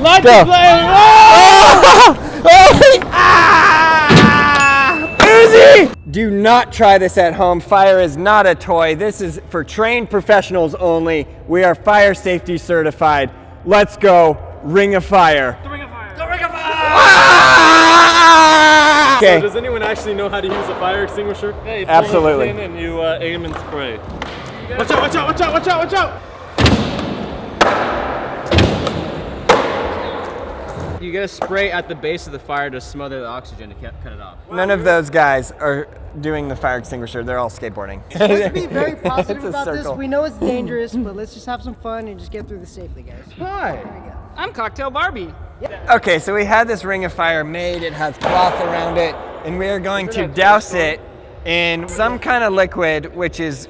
Light the flame! Uzi! Do not try this at home. Fire is not a toy. This is for trained professionals only. We are fire safety certified. Let's go. Ring of Fire. The Ring of Fire. The Ring of Fire! Okay. So does anyone actually know how to use a fire extinguisher? Yeah, you Absolutely. pull the pin and you aim and spray. Watch out, watch out, watch out, watch out, watch out! You gotta spray at the base of the fire to smother the oxygen to cut it off. None of those guys are doing the fire extinguisher. They're all skateboarding. Let's be very positive It's a about this. circle. We know it's dangerous, but let's just have some fun and just get through this safely, guys. Hi! There we go. I'm Cocktail Barbie. Okay, so we had this ring of fire made. It has cloth around it, and we are going to douse it in some kind of liquid, which is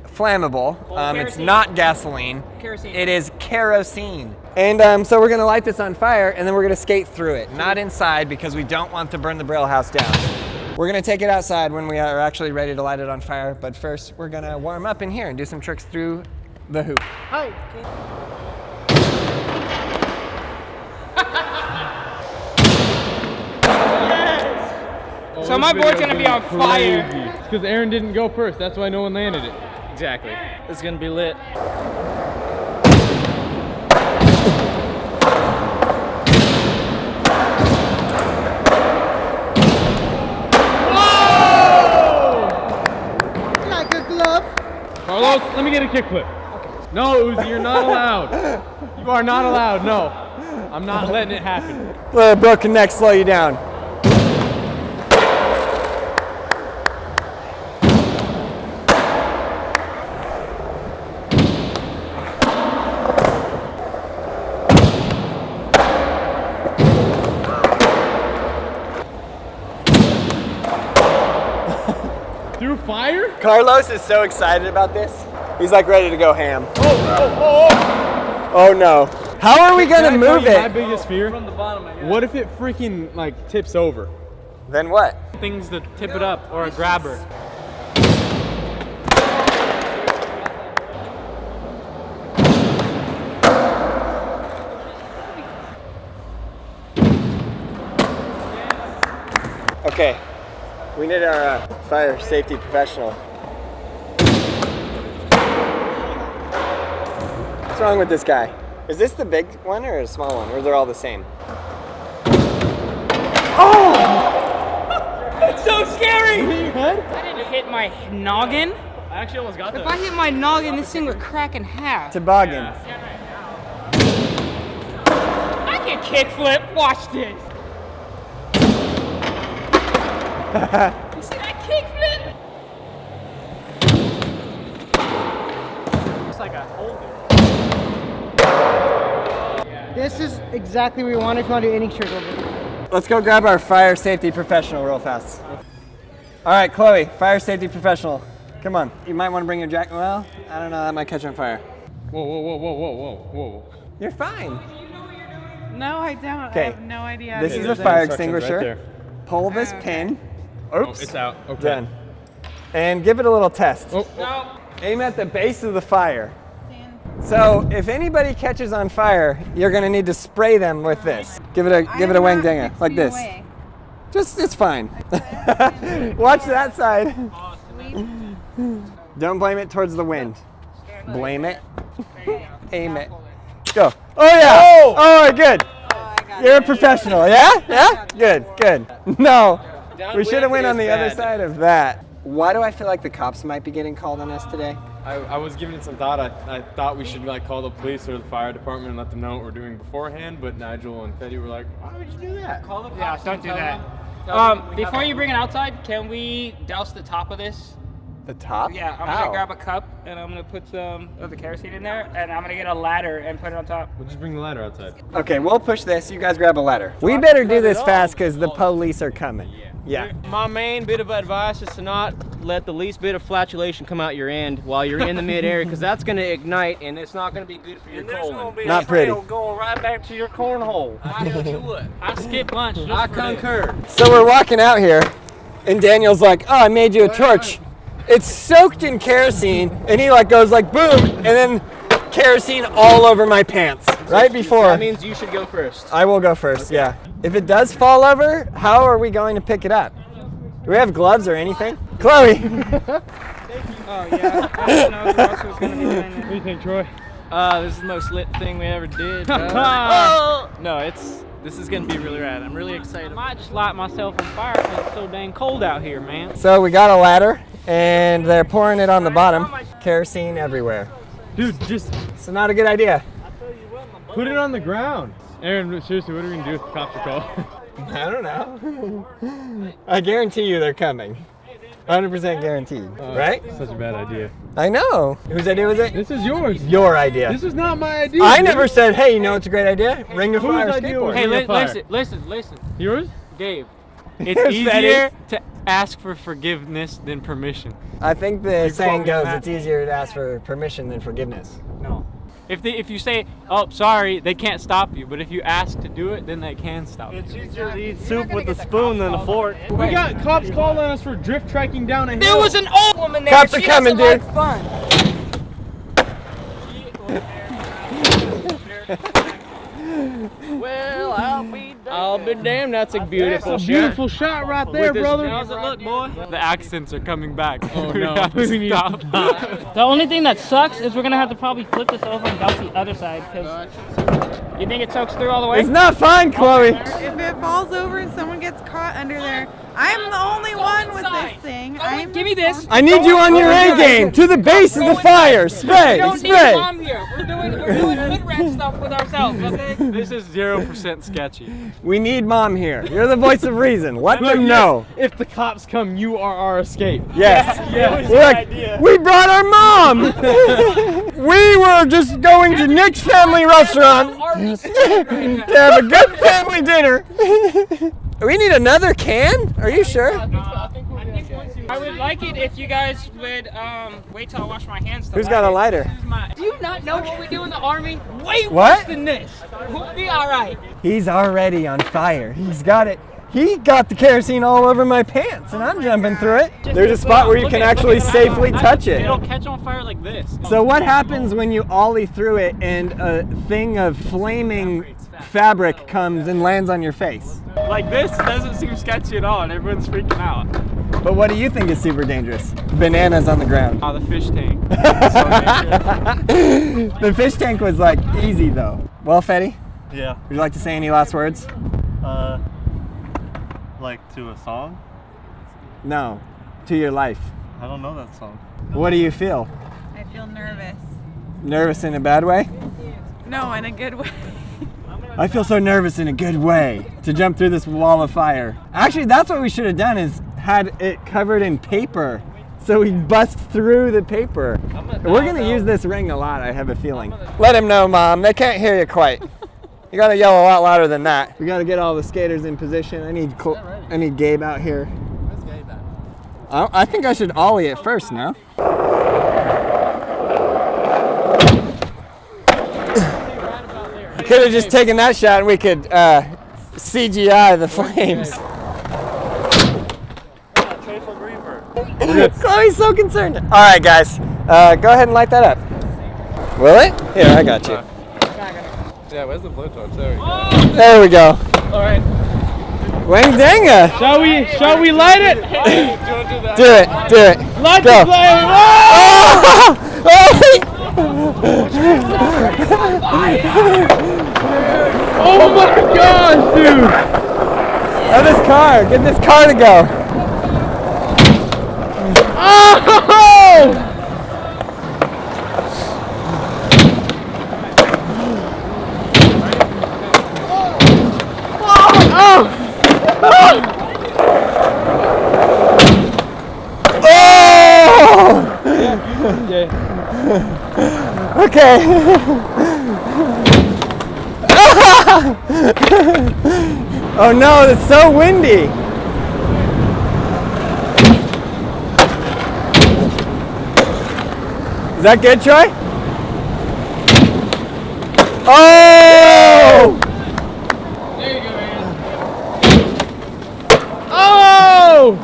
flammable. It's not gasoline. Kerosene. It is kerosene. And so we're gonna light this on fire, and then we're gonna skate through it. Not inside, because we don't want to burn the Braille house down. We're gonna take it outside when we are actually ready to light it on fire, but first we're gonna warm up in here and do some tricks through the hoop. Hi. So my board's gonna be on fire. It's because Aaron didn't go first. That's why no one landed it. Exactly. It's gonna be lit. Like a glove. Carlos, let me get a kickflip. No, Uzi, you're not allowed. You are not allowed, no. I'm not letting it happen. Let a broken neck slow you down. Through fire? Carlos is so excited about this. He's like ready to go ham. Oh no. How are we gonna Can I tell move you my it? biggest fear? From the bottom, I guess. What if it freaking like tips over? Then what? Things to tip it up or a grabber. Okay, we need our fire safety professional. What's wrong with this guy? Is this the big one or a small one, or they're all the same? It's so scary! Your head? I didn't hit my noggin. I actually almost got If I hit my noggin, this thing would crack in half. Toboggan. I can kickflip. Watch this. You see that kickflip? It's like a holder. This is exactly what we want if you want to do any trick over here. Let's go grab our fire safety professional real fast. All right, Chloe, fire safety professional. Come on. You might want to bring your jacket. Well, I don't know. That might catch on fire. Whoa, whoa, whoa, whoa, whoa, whoa, whoa. You're fine. No, I don't. I Okay. have no idea. This is there's a fire instructions right extinguisher. there. Pull this Okay. pin. Oh, Oops. it's out. Okay. Done. And give it a little test. Oh, No. Aim at the base of the fire. So if anybody catches on fire, you're gonna need to spray them with this. Give it a wang dinger like this. Just it's fine. Watch that side. Don't blame it towards the wind. Blame it. Aim it. Go. Oh yeah. Oh, good. You're a professional. Yeah? Yeah? Good. Good. No. We should have went on the other side of that. Why do I feel like the cops might be getting called on us today? I was giving it some thought. I thought we should like call the police or the fire department and let them know what we're doing beforehand, but Nigel and Fetty were like, why would you do that? Call the cops. Yeah, don't do that. Before you bring it outside, can we douse the top of this? The top? Yeah, I'm gonna grab a cup and I'm gonna put some of the kerosene in there, and I'm gonna get a ladder and put it on top. We'll just bring the ladder outside. Okay, we'll push this. You guys grab a ladder. We better do this fast because the police are coming. Yeah. My main bit of advice is to not let the least bit of flatulation come out your end while you're in the mid-air, because that's going to ignite and it's not going to be good for your colon. Not pretty. Going right back to your cornhole. I skip lunch. I concur. So we're walking out here, and Daniel's like, "Oh, I made you a torch. It's soaked in kerosene," and he like goes like, "Boom!" and then kerosene all over my pants. Right before. That means you should go first. I will go first, yeah. If it does fall over, how are we going to pick it up? Do we have gloves or anything? Chloe! Oh, yeah. I don't know who else was going to be doing What do it. you think, Troy? This is the most lit thing we ever did. No, this is gonna be really rad. I'm really excited. I might just light myself on fire because it's so dang cold out here, man. So we got a ladder, and they're pouring it on the bottom. Kerosene everywhere. Dude, just So not a good idea. put it on the ground. Aaron, seriously, what are we gonna do if the cops are called? I don't know. I guarantee you they're coming. 100% guaranteed, right? Such a bad idea. I know. Whose idea was it? This is yours. Your idea. This was not my idea. I dude. never said, hey, you know it's a great idea? Ring of Whose Fire idea was skateboard. it? Hey, Fire. listen. Yours? Gabe, It's Yes, that easier is. to ask for forgiveness than permission. I think the saying quote me on goes, that. it's easier to ask for permission than forgiveness. No. If you say, oh, sorry, they can't stop you. But if you ask to do it, then they can stop you. It's easier to eat soup with a spoon than a fork. We got cops calling us for drift trekking down a hill. there was an old woman there. Cops She are coming, doesn't dude. like fun. Well, I'll be damned. That's a beautiful That's a shot. beautiful shot right there, brother. How's it look, boy? The accents are coming back. Oh, We no. have to We need to stop. The only thing that sucks is we're gonna have to probably flip this over and dump the other side because you think it soaks through all the way? It's not fine, Chloe. If it falls over and someone gets caught under there, I'm the only one with this thing. I'm Give me this. I need you on your A game. To the base of the fire. Spray, We don't need spray. mom here. We're doing hood-rat stuff with ourselves, okay? This is 0% sketchy. We need mom here. You're the voice of reason. Let But them yes, know. If the cops come, you are our escape. Yes. Yeah, We're like, we brought our mom. We were just going to Nick's family restaurant to have a good family dinner. We need another can? Are you sure? I would like it if you guys would wait till I wash my hands. Who's got a lighter? Do you not know what we do in the army? Way What? worse than this. We'll be all right. He's already on fire. He's got it. He got the kerosene all over my pants, and I'm jumping through it. There's a spot where you can actually safely touch it. It'll catch on fire like this. So what happens when you ollie through it and a thing of flaming fabric comes and lands on your face? Like this doesn't seem sketchy at all, and everyone's freaking out. But what do you think is super dangerous? Bananas on the ground. Oh, the fish tank. The fish tank was like easy though. Well, Fetty, Yeah. would you like to say any last words? Like to a song? No, to your life. I don't know that song. What do you feel? I feel nervous. Nervous in a bad way? No, in a good way. I feel so nervous in a good way to jump through this wall of fire. Actually, that's what we should have done is had it covered in paper. So we bust through the paper. We're gonna use this ring a lot, I have a feeling. Let him know, Mom. They can't hear you quite. You gotta yell a lot louder than that. We gotta get all the skaters in position. I need Gabe out here. Where's Gabe at? I think I should ollie it first, no? Could have just taken that shot and we could CGI the flames. Chloe's so concerned. All right, guys, go ahead and light that up. Will it? Here, I got you. Yeah, where's the blowtorch? There we go. There we go. All right. Wang danga. Shall we light it? Do it. Do it. Light Go. the flame! Oh my gosh, dude! Oh, this car. Get this car to go. Oh! Okay. Oh no, it's so windy. Is that good, Troy? Oh! There you go, man. Oh!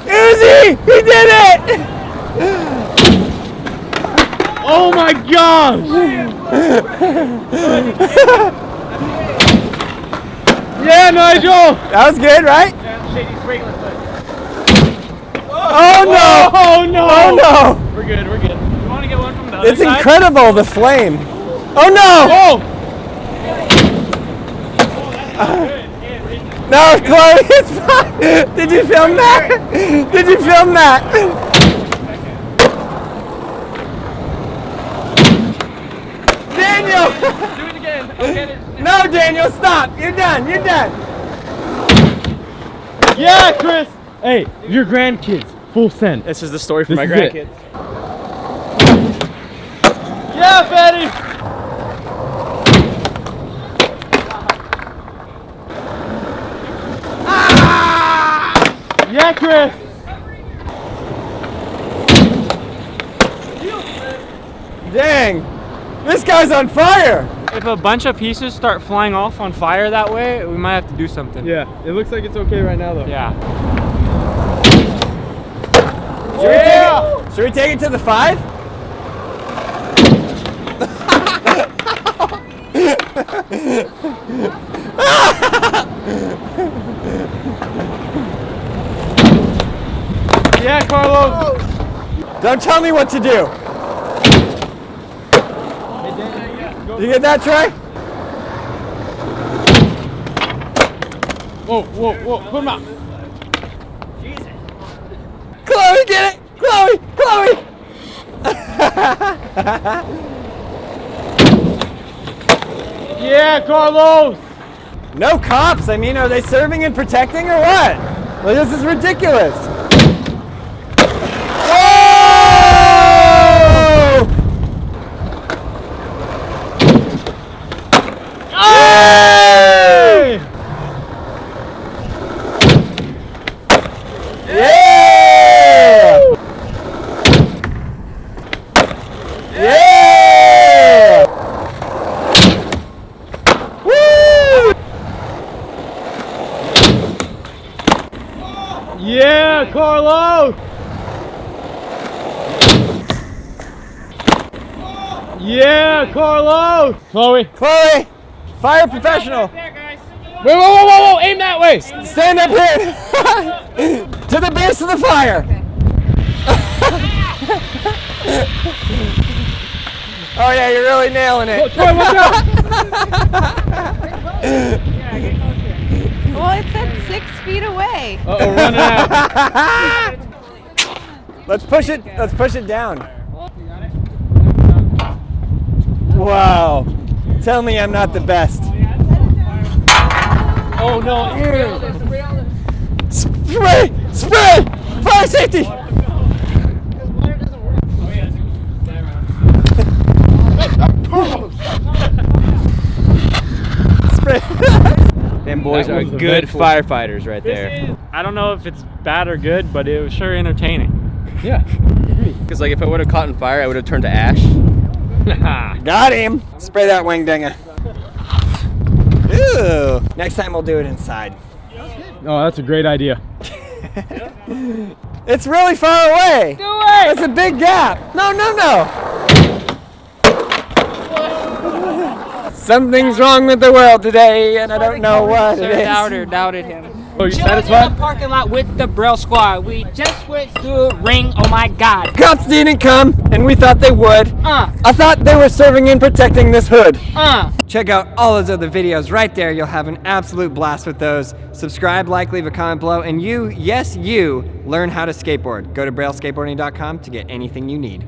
Uzi! He did it! Yeah, Nigel! That was good, right? Oh no! Oh no! Oh no! We're good. We're good. You want to get one from the other It's side? incredible, the flame. Oh no! Oh! No, Chloe, it's fine. Did you film that? Did you film that? Daniel! Do it again. I'll get it. No, Daniel, stop. You're done. You're done. Yeah, Chris. Hey, your grandkids. Full send. This is the story for my grandkids. Yeah, Fatty. Yeah, Chris. Dang. This guy's on fire. If a bunch of pieces start flying off on fire that way, we might have to do something. Yeah, it looks like it's okay right now, though. Yeah. Should we take it to the 5? Yeah, Carlos. Don't tell me what to do. You get that, Trey? Whoa, whoa, whoa. Put him out. Chloe, get it! Chloe! Chloe! Yeah, Carlos. No cops. I mean, are they serving and protecting or what? Well, this is ridiculous. Whoa! Hey! Yeah! Yeah! Woo! Yeah, Carlos. Yeah, Carlos. Chloe. Chloe, fire professional. Wait, whoa, whoa, whoa, whoa. Aim that way. Stand up here. To the base of the fire. Oh yeah, you're really nailing it. Troy, watch out. Well, it said 6 feet away. Uh-oh, running out. Let's push it. Let's push it down. Wow. Tell me I'm not the best. Oh, no. Spray! Spray! Fire safety! Spray. Them boys are good firefighters right there. I don't know if it's bad or good, but it was sure entertaining. Yeah. Because like if I would have caught on fire, I would have turned to ash. Got him. Spray that wing dinger. Ooh. Next time we'll do it inside. Oh, that's a great idea. It's really far away. Do it. It's a big gap. No, no, no. Something's wrong with the world today, and I don't know what it is. Doubted him. Oh, you Chilling in satisfied? the parking lot with the Braille squad. We just went through a ring. Oh my God. Cops didn't come, and we thought they would. I thought they were serving and protecting this hood. Check out all those other videos right there. You'll have an absolute blast with those. Subscribe, like, leave a comment below, and you, yes you, learn how to skateboard. Go to brailleskateboarding.com to get anything you need.